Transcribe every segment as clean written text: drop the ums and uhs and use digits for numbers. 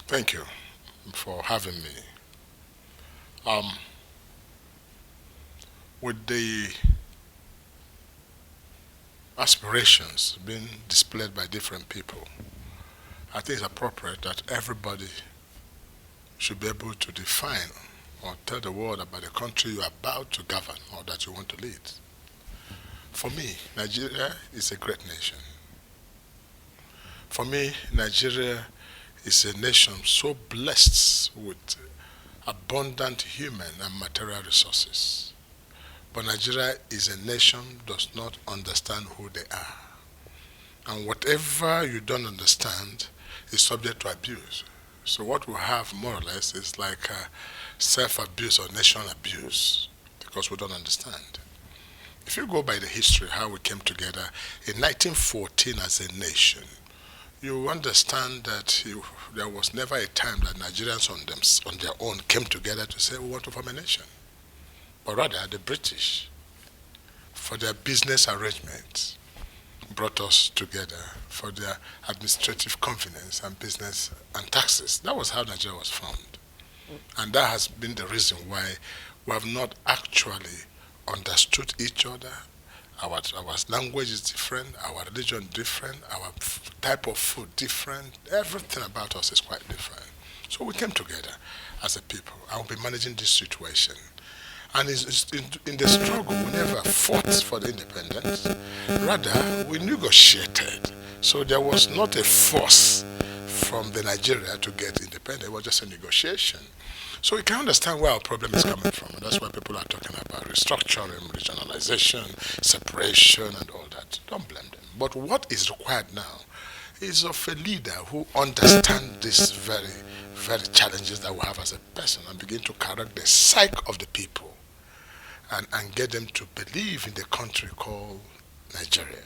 Thank you for having me. Um, with the aspirations being displayed by different people, I think it's appropriate that everybody should be able to define or tell the world about the country you're about to govern or that you want to lead. For me, Nigeria is a great nation. For me, Nigeria is a nation so blessed with abundant human and material resources. But Nigeria is a nation does not understand who they are. And whatever you don't understand is subject to abuse. So what we have more or less is like self-abuse or nation abuse because we don't understand. If you go by the history, how we came together in 1914 as a nation, you understand that there was never a time that Nigerians on their own came together to say we want to form a nation. But rather the British, for their business arrangements, brought us together for their administrative convenience and business and taxes. That was how Nigeria was formed. And that has been the reason why we have not actually understood each other. Our language is different, our religion different, our type of food different. Everything about us is quite different. So we came together as a people and we'll be managing this situation. And in the struggle, we never fought for the independence. Rather, we negotiated. So there was not a force from the Nigeria to get independent. It was just a negotiation. So we can understand where our problem is coming from. And that's why people are talking about restructuring, regionalization, separation, and all that. Don't blame them. But what is required now is of a leader who understands these very challenges that we have as a person and begin to correct the psyche of the people and get them to believe in the country called Nigeria.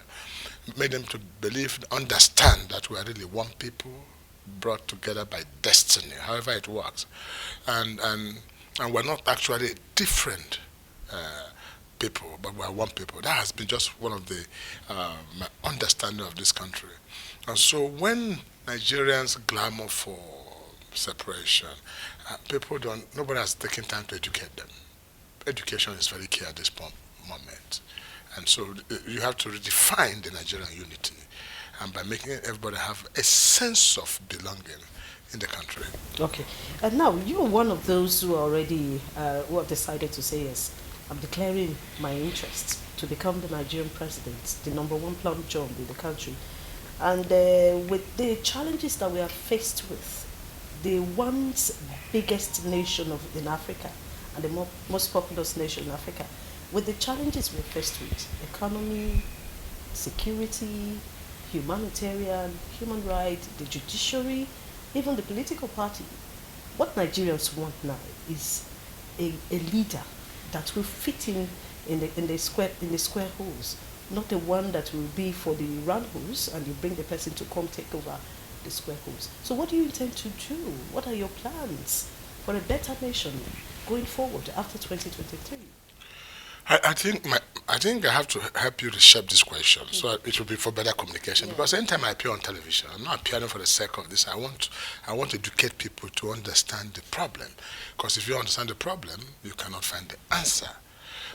Make them to believe, understand that we are really one people brought together by destiny, however it works. And we're not actually different people, but we're one people. That has been just one of the my understanding of this country. And so when Nigerians clamor for separation, nobody has taken time to educate them. Education is very key at this moment. And so you have to redefine the Nigerian unity and by making everybody have a sense of belonging in the country. Okay. And now you're one of those who already who have decided to say yes. I'm declaring my interest to become the Nigerian president, the number one plum job in the country. And with the challenges that we are faced with, the once biggest nation in Africa and the most populous nation in Africa, with the challenges we're faced with, economy, security, humanitarian, human rights, the judiciary, even the political party, what Nigerians want now is a leader that will fit in the square holes, not the one that will be for the round holes and you bring the person to come take over the square holes. So what do you intend to do? What are your plans for a better nation going forward after 2023? I think I have to help you reshape this question so that it will be for better communication. Yeah. Because anytime I appear on television, I'm not appearing for the sake of this. I want to educate people to understand the problem. Because if you understand the problem, you cannot find the answer.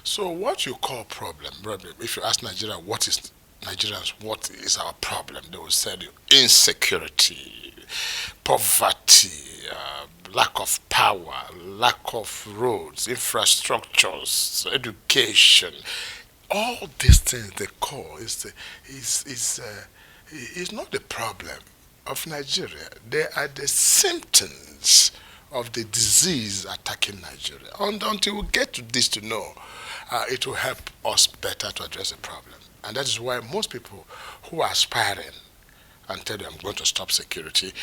So what you call problem, brother, if you ask Nigeria what is Nigerians, what is our problem, they will say insecurity, poverty, lack of power, lack of roads, infrastructures, education. All these things they call is not the problem of Nigeria. They are the symptoms of the disease attacking Nigeria. And until we get to this to know, it will help us better to address the problem. And that is why most people who are aspiring and tell them I'm going to stop insecurity,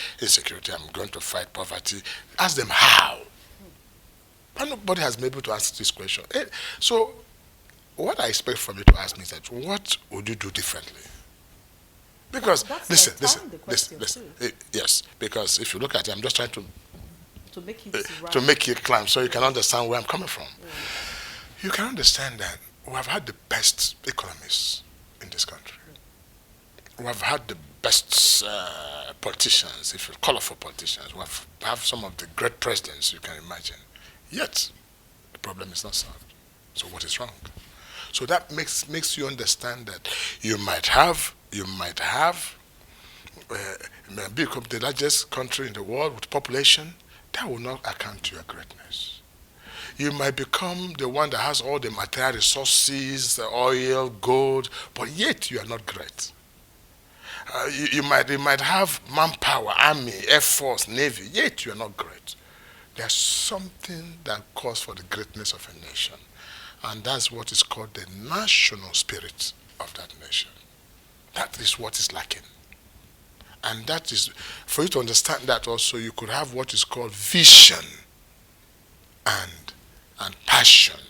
I'm going to fight poverty, ask them how. And nobody has been able to answer this question. So what I expect from you to ask me is that what would you do differently? Because listen. Yes, because if you look at it, I'm just trying to make it climb so you can understand where I'm coming from. Yeah. You can understand that we have had the best economists in this country. We have had the best politicians, if you colorful politicians, we have some of the great presidents you can imagine. Yet, the problem is not solved. So what is wrong? So that makes you understand that you might have become the largest country in the world with population. That will not account to your greatness. You might become the one that has all the material resources, the oil, gold, but yet you are not great. You might have manpower, army, air force, navy, yet you are not great. There's something that calls for the greatness of a nation, and that's what is called the national spirit of that nation. That is what is lacking. And that is, for you to understand that also, you could have what is called vision and passion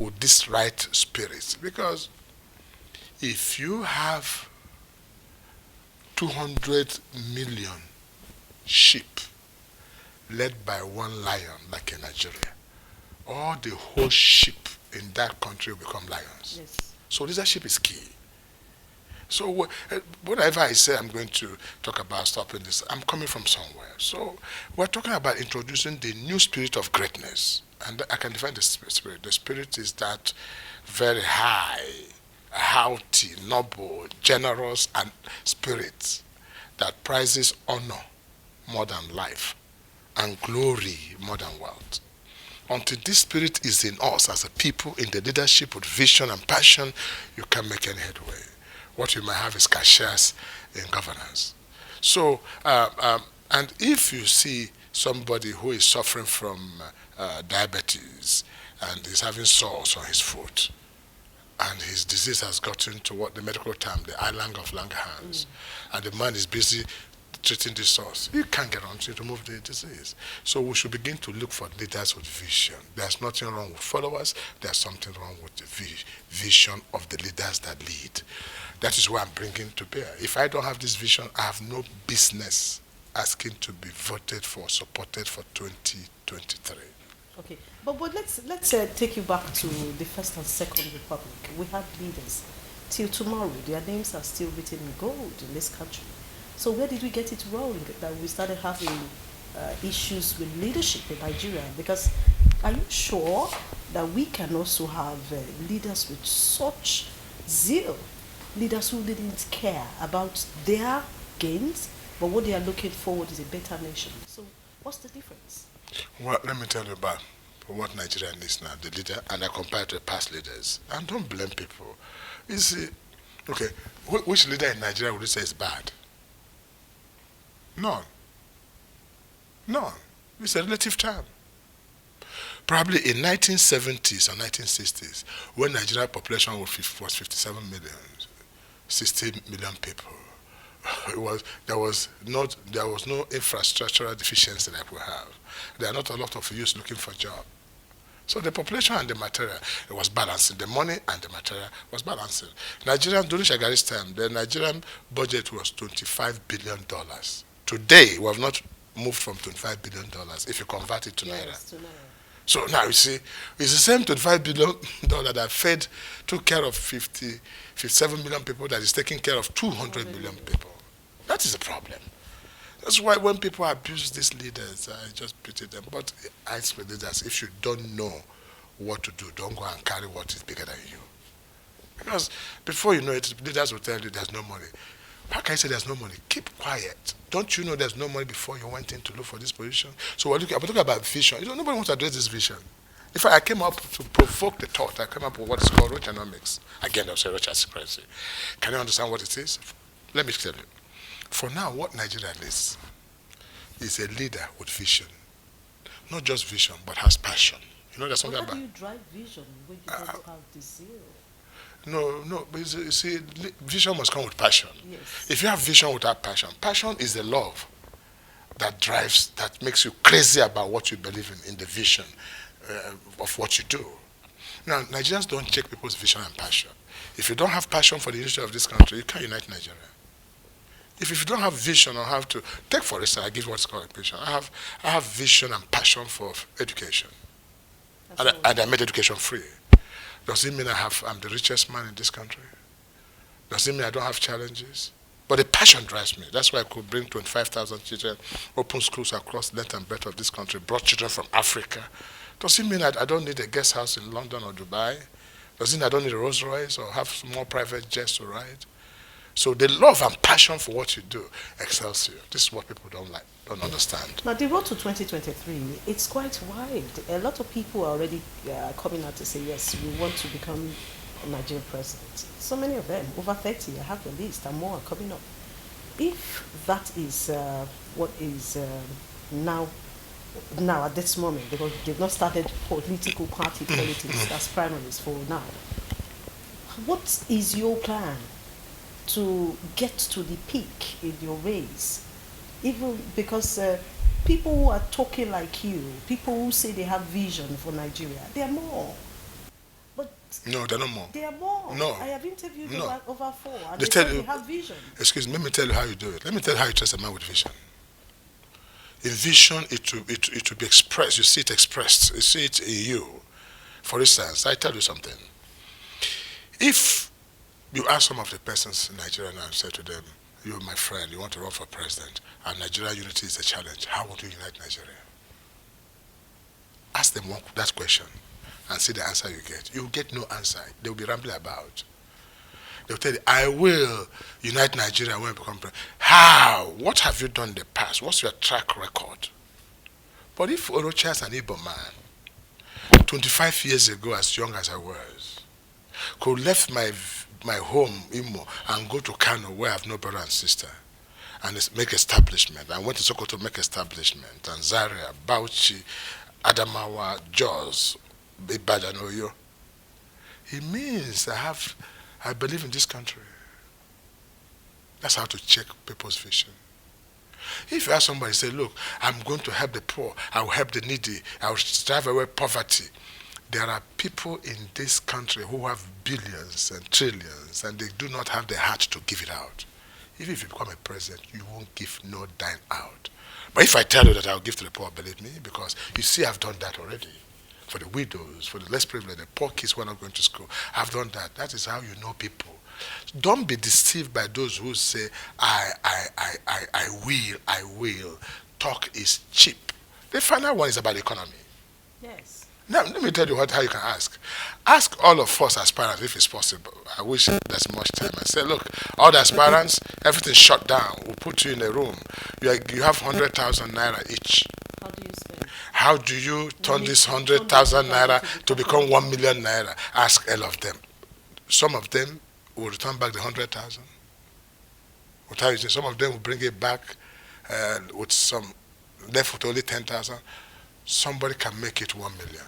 with this right spirit. Because if you have 200 million sheep led by one lion, like in Nigeria, all the whole sheep in that country will become lions. Yes. So leadership is key. So whatever I say I'm going to talk about stopping this, I'm coming from somewhere. So we're talking about introducing the new spirit of greatness. And I can define the spirit. The spirit is that very high, haughty, noble, generous and spirit that prizes honor more than life and glory more than wealth. Until this spirit is in us as a people, in the leadership with vision and passion, you can't make any headway. What you might have is cashiers in governance. So, and if you see somebody who is suffering from diabetes and is having sores on his foot, and his disease has gotten to what the medical term, the island of Langerhans, and the man is busy treating the source, you can't get on to remove the disease. So we should begin to look for leaders with vision. There's nothing wrong with followers. There's something wrong with the vision of the leaders that lead. That is what I'm bringing to bear. If I don't have this vision, I have no business asking to be voted for, supported for 2023. Okay, but let's take you back to the First and Second Republic. We had leaders. Till tomorrow, their names are still written in gold in this country. So where did we get it wrong that we started having issues with leadership in Nigeria? Because are you sure that we can also have leaders with such zeal, leaders who didn't care about their gains, but what they are looking forward is a better nation? So what's the difference? Well, let me tell you about what Nigeria needs now, the leader, and I compare it to past leaders. And don't blame people. You see, okay, which leader in Nigeria would you say is bad? None. None. It's a relative term. Probably in 1970s or 1960s, when Nigerian population was 57 million, 60 million people, there was no infrastructural deficiency like we have. There are not a lot of youth looking for jobs. So the population and the material, it was balancing. The money and the material was balancing. Nigerian, during Shagari's time, the Nigerian budget was $25 billion. Today, we have not moved from $25 billion if you convert it to Naira. So now you see, it's the same $25 billion that took care of 57 million people that is taking care of 200 million people. That is a problem. That's why when people abuse these leaders, I just pity them. But I say leaders, if you don't know what to do, don't go and carry what is bigger than you. Because before you know it, leaders will tell you there's no money. How can you say there's no money? Keep quiet. Don't you know there's no money before you went in to look for this position? So we're talking about vision. Nobody wants to address this vision. In fact, I came up to provoke the thought. I came up with what is called Rochanomics. Again, I'll say Rochas Okorocha. Can you understand what it is? Let me tell you. For now, what Nigeria is a leader with vision. Not just vision, but has passion. You know, there's something about... How do you drive vision when you don't have the zeal? No, but you see, vision must come with passion. Yes. If you have vision without passion, passion is the love that drives, that makes you crazy about what you believe in the vision of what you do. Now, Nigerians don't check people's vision and passion. If you don't have passion for the history of this country, you can't unite Nigeria. If you don't have vision or have to, take for instance, I give what's called education. I have vision and passion for education. And I made education free. Does it mean I'm the richest man in this country? Does it mean I don't have challenges? But the passion drives me. That's why I could bring 25,000 children, open schools across the length and breadth of this country, brought children from Africa. Does it mean I don't need a guest house in London or Dubai? Does it mean I don't need a Rolls Royce or have more private jets to ride? So the love and passion for what you do excels you. This is what people don't understand. Now, the road to 2023, it's quite wide. A lot of people are already coming out to say, yes, we want to become a Nigerian president. So many of them, over 30, I have a list, and more are coming up. If that is what is now at this moment, because they've not started political party politics, that's primaries for now, what is your plan to get to the peak in your race? Even because people who are talking like you, people who say they have vision for Nigeria, they are more. But no, they're not more. They are more. No. I have interviewed over 4, and They they tell say you, they have vision. Excuse me, let me tell you how you do it. Let me tell you how you trust a man with vision. In vision, it will be expressed. You see it expressed. You see it in you. For instance, I tell you something. If you ask some of the persons in Nigeria now and say to them, you're my friend, you want to run for president, and Nigeria unity is a challenge, how would you unite Nigeria? Ask them that question and see the answer you get. You will get no answer. They will be rambling about. They will tell you, I will unite Nigeria when I become president. How? What have you done in the past? What's your track record? But if Rochas, an Igbo man, 25 years ago, as young as I was, could left my home, Imo, and go to Kano, where I have no brother and sister, and make establishment. I went to Sokoto to make establishment, and Zaria, Bauchi, Adamawa, Jos, Ibadan, Oyo. It means I believe in this country. That's how to check people's vision. If you ask somebody, say, look, I'm going to help the poor, I will help the needy, I will drive away poverty. There are people in this country who have billions and trillions, and they do not have the heart to give it out. Even if you become a president, you won't give no dime out. But if I tell you that I'll give to the poor, believe me, because you see I've done that already. For the widows, for the less privileged, the poor kids who are not going to school, I've done that. That is how you know people. Don't be deceived by those who say, I will. Talk is cheap. The final one is about the economy. Yes. Now, let me tell you how you can ask. Ask all of us aspirants if it's possible. I wish there's much time. I say, look, all the aspirants, everything's shut down. We'll put you in a room. You have 100,000 naira each. How do you spend? How do you turn this 100,000 naira to become 1 million naira? Ask all of them. Some of them will return back the 100,000. Some of them will bring it back with some left with only 10,000. Somebody can make it 1 million.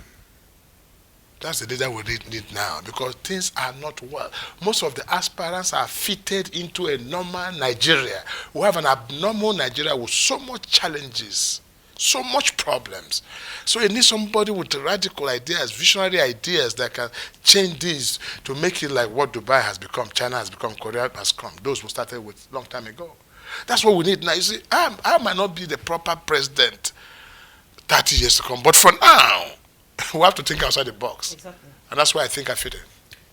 That's the data we need now, because things are not well. Most of the aspirants are fitted into a normal Nigeria. We have an abnormal Nigeria with so much challenges, so much problems. So you need somebody with radical ideas, visionary ideas that can change this to make it like what Dubai has become, China has become, Korea has come. Those who started with long time ago. That's what we need now. You see, I might not be the proper president 30 years to come, but for now, we have to think outside the box. Exactly. And that's why I think I fit in.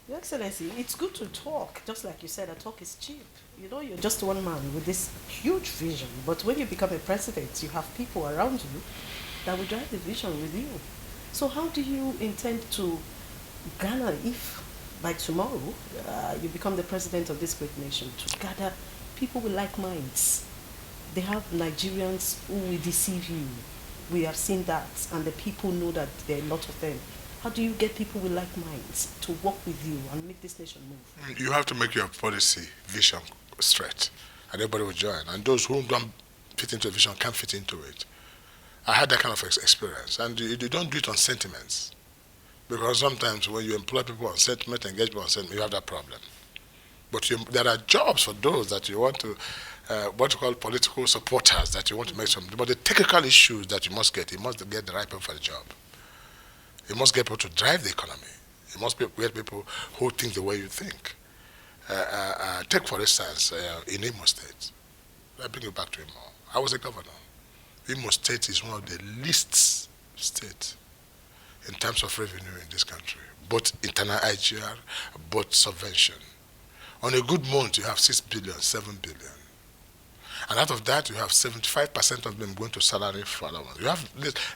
Your Excellency, it's good to talk. Just like you said, a talk is cheap. You know, you're just one man with this huge vision. But when you become a president, you have people around you that will drive the vision with you. So how do you intend to garner, if by tomorrow you become the president of this great nation, to gather people with like minds? They have Nigerians who will deceive you. We have seen that, and the people know that there are a lot of them. How do you get people with like minds to work with you and make this nation move? You have to make your policy vision straight, and everybody will join. And those who don't fit into a vision can't fit into it. I had that kind of experience, and you don't do it on sentiments, because sometimes when you employ people on sentiment, engage people on sentiment, you have that problem. But there are jobs for those that you want to, what you call political supporters, that you want to make some. But the technical issues that you must get the right people for the job. You must get people to drive the economy. You must get people who think the way you think. Take, for instance, in Imo State. I bring you back to Imo. I was a governor. Imo State is one of the least states in terms of revenue in this country, both internal IGR, both subvention. On a good month, you have 6 billion, 7 billion. And out of that, you have 75% of them going to salary for other ones. You have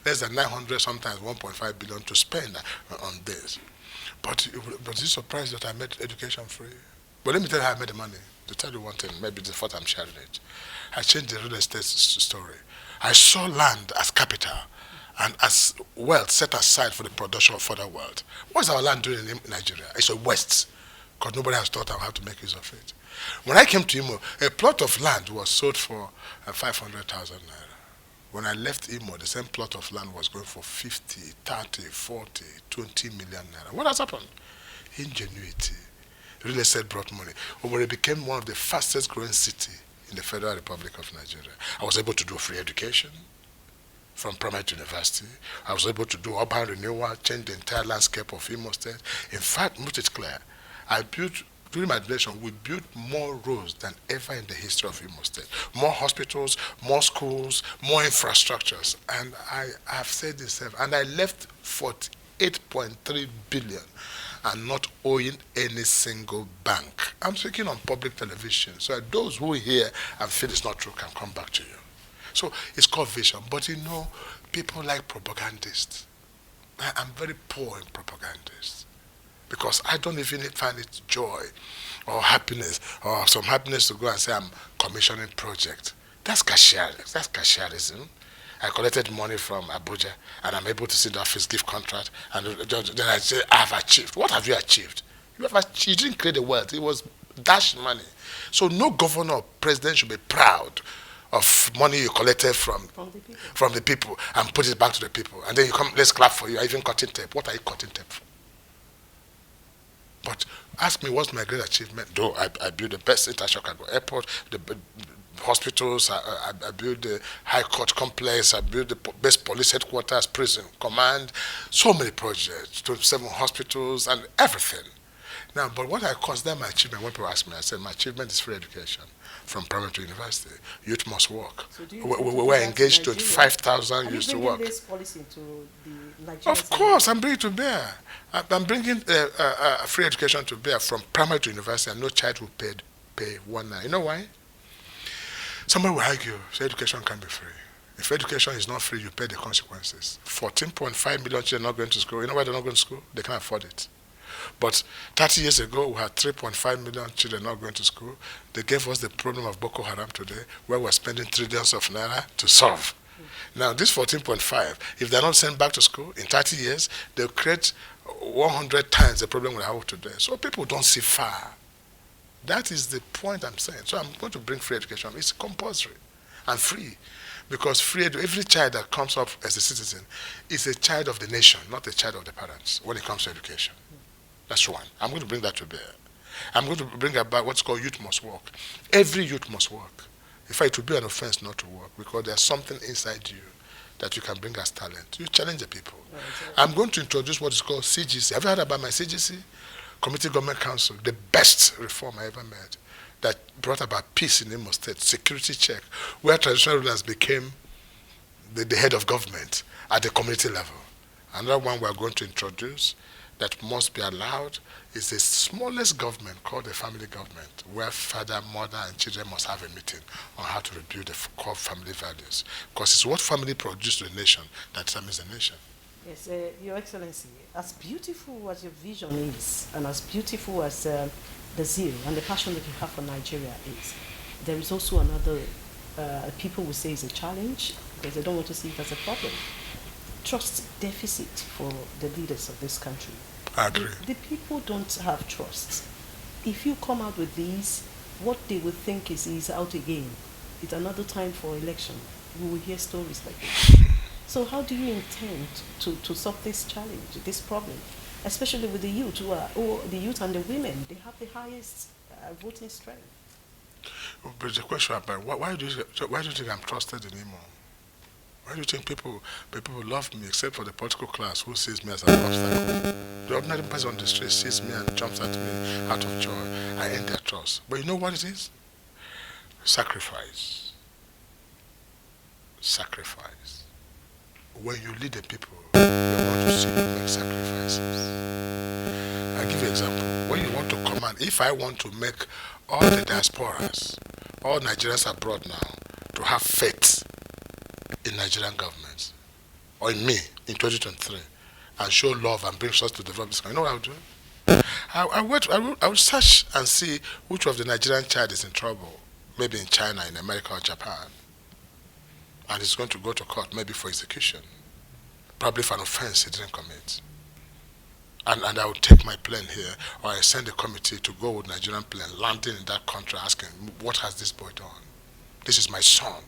less than 900, sometimes 1.5 billion to spend on this. But you're surprised that I made education free. But let me tell you how I made the money. To tell you one thing, maybe the first time sharing it. I changed the real estate story. I saw land as capital and as wealth set aside for the production of further wealth. What's our land doing in Nigeria? It's a waste, because nobody has thought of how to make use of it. When I came to Imo, a plot of land was sold for 500,000 naira. When I left Imo, the same plot of land was going for 50, 30, 40, 20 million naira. What has happened? Ingenuity. Real estate brought money. Owerri became one of the fastest growing cities in the Federal Republic of Nigeria. I was able to do free education from primary to university. I was able to do urban renewal, change the entire landscape of Imo State. In fact, make it clear, during my administration, we built more roads than ever in the history of Imo State. More hospitals, more schools, more infrastructures. And I have said this, and I left 48.3 billion and not owing any single bank. I'm speaking on public television, so those who hear and feel it's not true can come back to you. So it's called vision. But you know, people like propagandists. I'm very poor in propagandists, because I don't even find it joy or happiness, or some happiness to go and say I'm commissioning project. That's cashierism. That's cashierism. I collected money from Abuja, and I'm able to see the office give contract, and then I say, I have achieved. What have you achieved? You didn't create the wealth. It was dash money. So no governor or president should be proud of money you collected from the people and put it back to the people. And then you come, let's clap for you. I even cutting tape. What are you cutting tape for? But ask me, what's my great achievement? Though I built the best international cargo airport, the hospitals, I built the high court complex, I built the best police headquarters, prison, command, so many projects, 27 hospitals and everything. Now, but what I consider my achievement, when people ask me, I said my achievement is free education from primary to university. Youth must work. So we were engaged 25,000 youth to work. Are you bringing this policy into the Nigerians? Of course, I'm bringing it to bear. I'm bringing free education to bear from primary to university, and no child will pay 1 naira. You know why? Somebody will argue, say education can be free. If education is not free, you pay the consequences. 14.5 million children not going to school. You know why they're not going to school? They can't afford it. But 30 years ago, we had 3.5 million children not going to school. They gave us the problem of Boko Haram today, where we're spending trillions of naira to solve. Now, this 14.5, if they're not sent back to school, in 30 years, they'll create 100 times the problem we have today. So people don't see far. That is the point I'm saying. So I'm going to bring free education. It's compulsory and free, because every child that comes up as a citizen is a child of the nation, not a child of the parents when it comes to education. That's one. I'm going to bring that to bear. I'm going to bring about what's called youth must work. Every youth must work. In fact, it would be an offense not to work, because there's something inside you that you can bring as talent. You challenge the people. Right, exactly. I'm going to introduce what is called CGC. Have you heard about my CGC? Community Government Council, the best reform I ever made, that brought about peace in Imo State, security check, where traditional rulers became the head of government at the community level. Another one we're going to introduce that must be allowed is the smallest government called the family government, where father, mother, and children must have a meeting on how to rebuild the core family values. Because it's what family produces to the nation that determines the nation. Yes, Your Excellency, as beautiful as your vision is, and as beautiful as the zeal and the passion that you have for Nigeria is, there is also another, people will say is a challenge, because they don't want to see it as a problem. Trust deficit for the leaders of this country. I agree. The people don't have trust. If you come out with these, what they will think is out again. It's another time for election. We will hear stories like this. So how do you intend to solve this challenge, this problem, especially with the youth the youth and the women? They have the highest voting strength. But the question about why do you think I'm trusted in Imo? Why do you think people love me, except for the political class who sees me as an obstacle? The ordinary person on the street sees me and jumps at me out of joy. I earn their trust. But you know what it is? Sacrifice. Sacrifice. When you lead the people, they want to see you make sacrifices. I give you an example. When you want to command, if I want to make all the diasporas, all Nigerians abroad now, to have faith in Nigerian government, or in me, in 2023, and show love and bring us to develop this country, you know what I would do? I would search and see which of the Nigerian child is in trouble, maybe in China, in America, or Japan, and is going to go to court, maybe for execution, probably for an offense he didn't commit. And I would take my plane here, or I send a committee to go with Nigerian plane, landing in that country, asking, what has this boy done? This is my son.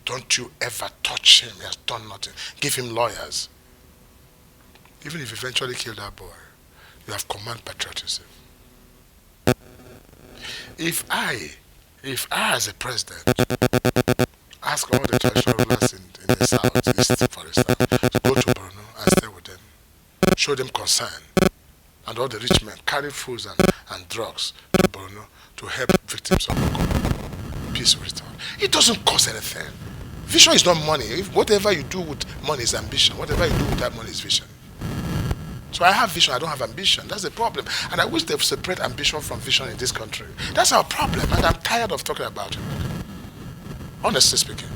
Don't you ever touch him. He has done nothing. Give him lawyers. Even if you eventually kill that boy, you have command patriotism. If I as a president, ask all the traditional rulers in the south, east, for instance, to go to Borno and stay with them, show them concern, and all the rich men carry foods and drugs to Borno to help victims of Boko. Peace will return. It doesn't cost anything. Vision is not money. Whatever you do with money is ambition. Whatever you do with that money is vision. So I have vision, I don't have ambition. That's the problem. And I wish they would separate ambition from vision in this country. That's our problem, and I'm tired of talking about it. Honestly speaking.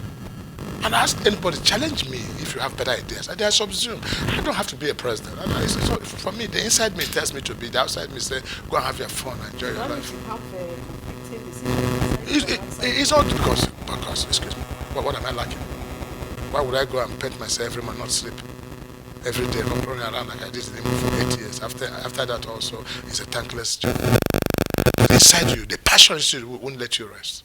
And ask anybody, challenge me if you have better ideas. And I subsume. I don't have to be a president. For me, the inside me tells me to be, the outside me say, go and have your fun, enjoy your life. It's not because, excuse me, what am I lacking? Why would I go and paint myself every month, not sleep? Every day, I'm running around like I did in Imo for 8 years. After that also, it's a thankless job. But inside you, the passion inside you won't let you rest.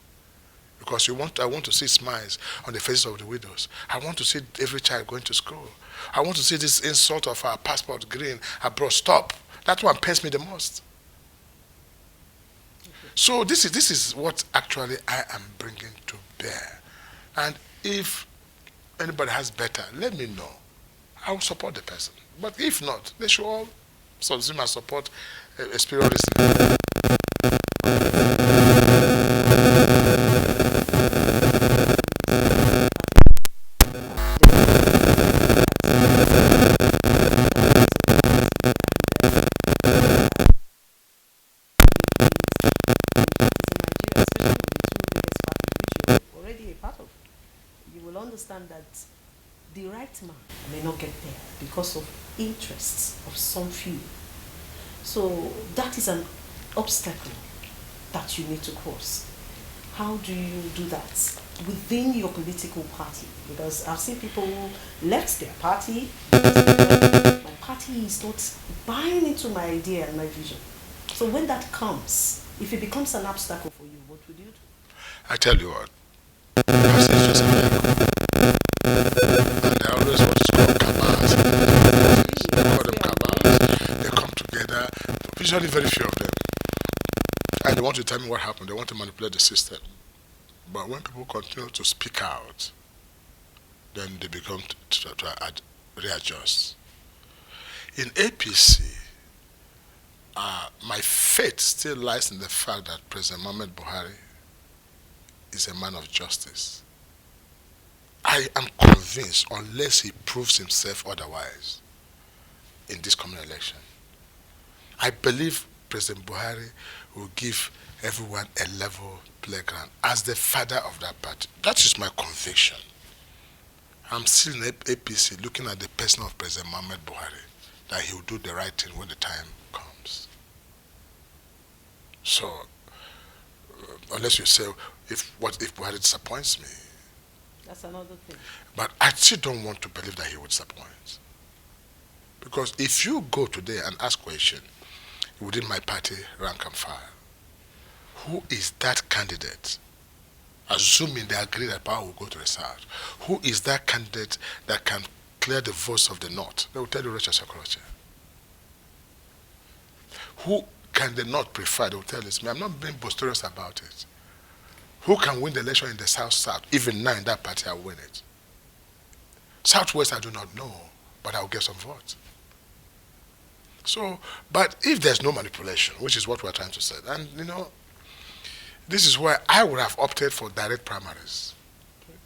Because I want to see smiles on the faces of the widows. I want to see every child going to school. I want to see this insult of our passport green abroad stop. That one pains me the most. So this is what actually I am bringing to bear. And if anybody has better, let me know. I will support the person. But if not, they should all subsume and support experience. Understand that the right man may not get there because of interests of some few. So that is an obstacle that you need to cross. How do you do that within your political party? Because I've seen people who left their party. My party is not buying into my idea and my vision. So when that comes, if it becomes an obstacle for you, what would you do? I tell you what. I've seen just a miracle. And they always what is called cabals. They call them cabals. They come together, usually very few of them. And they want to tell me what happened. They want to manipulate the system. But when people continue to speak out, then they become to readjust. In APC, my faith still lies in the fact that President Muhammad Buhari is a man of justice. I am convinced, unless he proves himself otherwise in this coming election, I believe President Buhari will give everyone a level playground as the father of that party. That is my conviction. I'm still in APC looking at the person of President Muhammad Buhari, that he will do the right thing when the time comes. So, unless you say, if Buhari disappoints me? That's another thing. But I still don't want to believe that he would disappoint. Because if you go today and ask question within my party rank and file, who is that candidate, assuming they agree that power will go to the south, who is that candidate that can clear the votes of the north? They will tell you Rochas Okorocha. Who can they not prefer? They will tell us, I'm not being boisterous about it. Who can win the election in the south? Even now in that party, I'll win it. Southwest, I do not know, but I'll get some votes. So, but if there's no manipulation, which is what we're trying to say, and this is where I would have opted for direct primaries,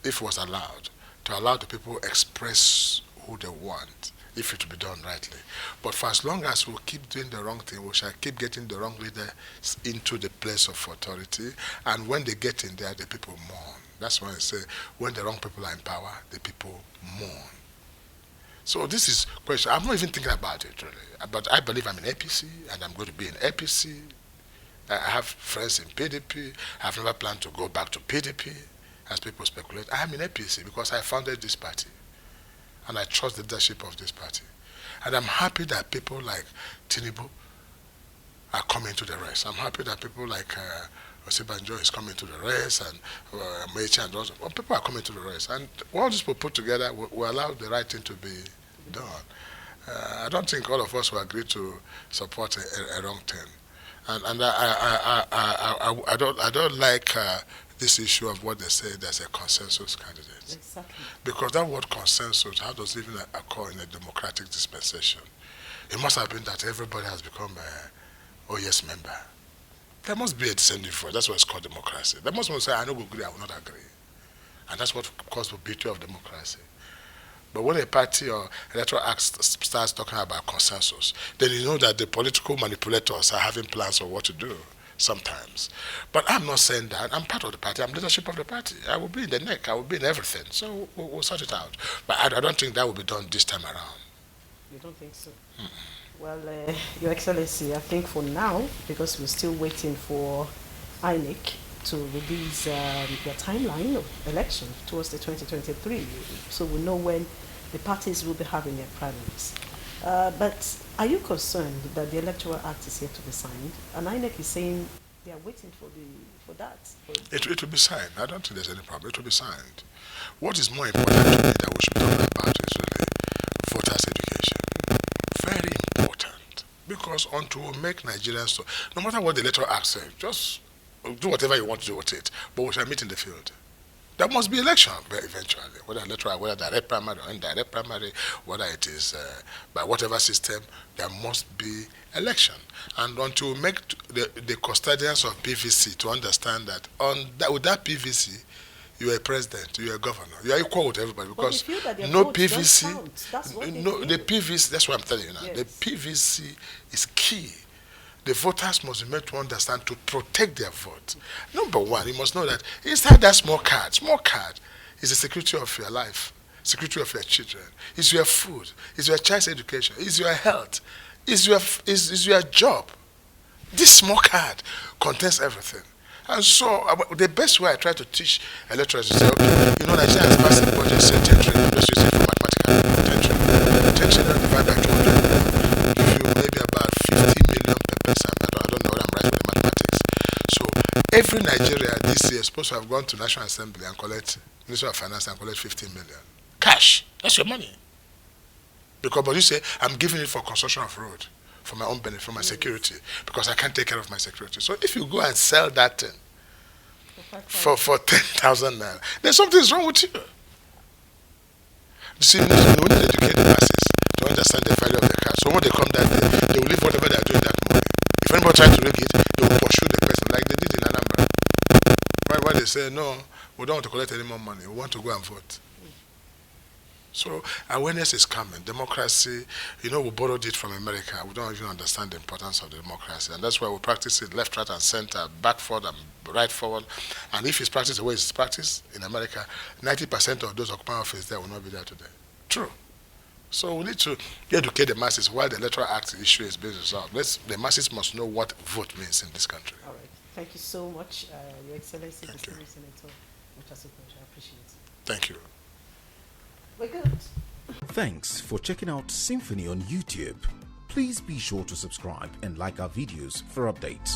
if it was allowed, to allow the people express who they want if it will be done rightly. But for as long as we keep doing the wrong thing, we shall keep getting the wrong leaders into the place of authority. And when they get in there, the people mourn. That's why I say, when the wrong people are in power, the people mourn. So this is question. I'm not even thinking about it really. But I believe I'm in APC, and I'm going to be in APC. I have friends in PDP. I've never planned to go back to PDP, as people speculate. I am in APC because I founded this party. And I trust the leadership of this party. And I'm happy that people like Tinubu are coming to the race. I'm happy that people like Osibanjo is coming to the race, and Mechi and those. Well, people are coming to the race. And all these people put together will allow the right thing to be done. I don't think all of us will agree to support a wrong thing. And I don't like this issue of what they say there's a consensus candidate. Exactly. Because that word consensus, how does it even occur in a democratic dispensation? It must have been that everybody has become a OES member. There must be a descending voice. That's why it's called democracy. There must be say, I don't agree, I will not agree. And that's what causes the beauty of democracy. But when a party or electoral act starts talking about consensus, then you know that the political manipulators are having plans of what to do sometimes. But I'm not saying that. I'm part of the party. I'm leadership of the party. I will be in the neck. I will be in everything. So we'll sort it out. But I don't think that will be done this time around. You don't think so? Well, Your Excellency, I think for now, because we're still waiting for INEC to release their timeline of election towards the 2023, so we know when the parties will be having their primaries. But are you concerned that the Electoral Act is yet to be signed? And INEC is saying they are waiting for that. It will be signed. I don't think there's any problem. It will be signed. What is more important to me that we should be talking about is really voters' education. Very important. Because until we make Nigerians, so, no matter what the Electoral Act says, just do whatever you want to do with it, but we shall meet in the field. There must be election eventually, whether electoral, whether direct primary or indirect primary, whether it is by whatever system, there must be election. And until we make the custodians of PVC to understand that with that PVC, you are a president, you are a governor, you are equal with everybody, because no PVC, the PVC, that's what I'm telling you now, yes. The PVC is key. The voters must be made to understand to protect their vote. Number one, you must know that inside that small card is the security of your life, security of your children, is your food, is your child's education, is your health, is your job. This small card contains everything. And so the best way I try to teach electors is to say, okay, you know, Nigeria has passed the budget, say 10 trillion, let's use it for mathematical, 10 trillion divided by 200, give you maybe about 50 million per person. I don't know what I'm right with the mathematics. So every Nigeria this year is supposed to have gone to National Assembly and collect, Ministry of Finance and collect 15 million. Cash, that's your money. Because, but you say, I'm giving it for construction of road, for my own benefit, for my security, because I can't take care of my security. So if you go and sell that thing for 10,000 naira, then something's wrong with you. You see, we need to educate the masses to understand the value of the car. So when they come that day, they will leave whatever they are doing that morning. If anybody tries to rig it, they will pursue the person like they did in Anambra. Why they say, no, we don't want to collect any more money, we want to go and vote. So awareness is coming. Democracy, you know, we borrowed it from America. We don't even understand the importance of the democracy. And that's why we practice it left, right, and center, back, forward, and right, forward. And if it's practiced the way it's practiced in America, 90% of those occupying office there will not be there today. True. So we need to educate the masses while the Electoral Act issue is being resolved. The masses must know what vote means in this country. All right. Thank you so much, Your Excellency, the Senator Rochas Okorocha. I appreciate it. Thank you. We're good. Thanks for checking out SYMFONI on YouTube. Please be sure to subscribe and like our videos for updates.